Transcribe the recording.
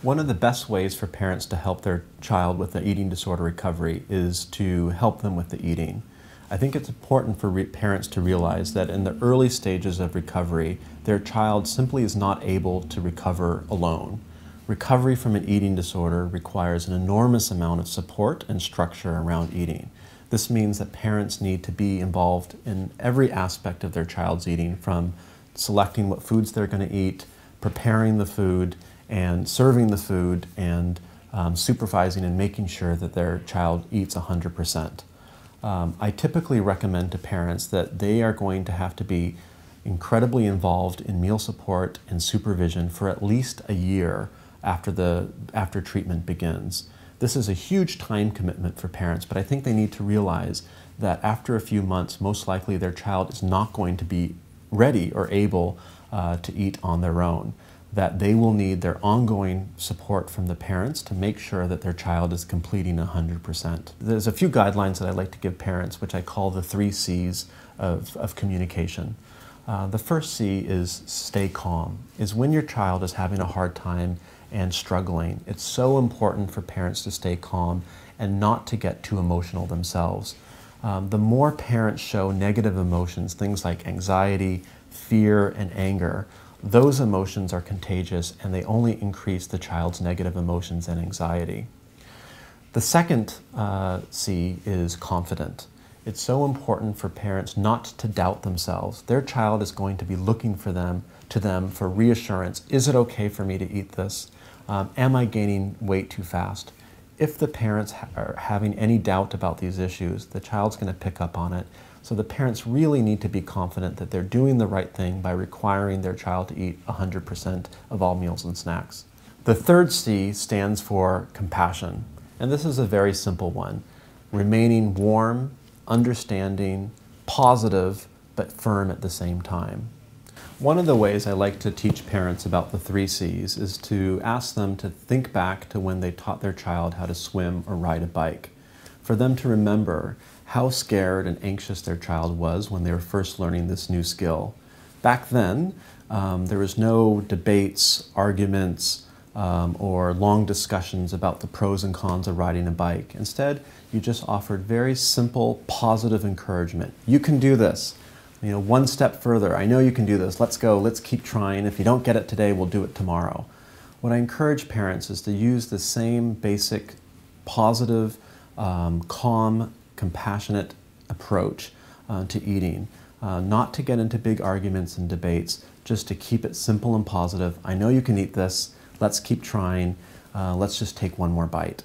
One of the best ways for parents to help their child with the eating disorder recovery is to help them with the eating. I think it's important for parents to realize that in the early stages of recovery, their child simply is not able to recover alone. Recovery from an eating disorder requires an enormous amount of support and structure around eating. This means that parents need to be involved in every aspect of their child's eating, from selecting what foods they're going to eat, preparing the food, and serving the food, and supervising and making sure that their child eats 100%. I typically recommend to parents that they are going to have to be incredibly involved in meal support and supervision for at least a year after treatment begins. This is a huge time commitment for parents, but I think they need to realize that after a few months, most likely their child is not going to be ready or able to eat on their own, that they will need their ongoing support from the parents to make sure that their child is completing 100%. There's a few guidelines that I like to give parents, which I call the 3 C's of communication. The first C is stay calm. Is when your child is having a hard time and struggling, it's so important for parents to stay calm and not to get too emotional themselves. The more parents show negative emotions, things like anxiety, fear, and anger, those emotions are contagious and they only increase the child's negative emotions and anxiety. The second C is confident. It's so important for parents not to doubt themselves. Their child is going to be looking to them for reassurance. Is it okay for me to eat this? Am I gaining weight too fast? If the parents are having any doubt about these issues, the child's going to pick up on it. So the parents really need to be confident that they're doing the right thing by requiring their child to eat 100% of all meals and snacks. The third C stands for compassion, and this is a very simple one. Remaining warm, understanding, positive, but firm at the same time. One of the ways I like to teach parents about the 3 C's is to ask them to think back to when they taught their child how to swim or ride a bike. For them to remember how scared and anxious their child was when they were first learning this new skill. Back then, there was no debates, arguments, or long discussions about the pros and cons of riding a bike. Instead, you just offered very simple, positive encouragement. You can do this. You know, one step further. I know you can do this. Let's go. Let's keep trying. If you don't get it today, we'll do it tomorrow. What I encourage parents is to use the same basic, positive, calm, compassionate approach to eating. Not to get into big arguments and debates, just to keep it simple and positive. I know you can eat this. Let's keep trying. Let's just take one more bite.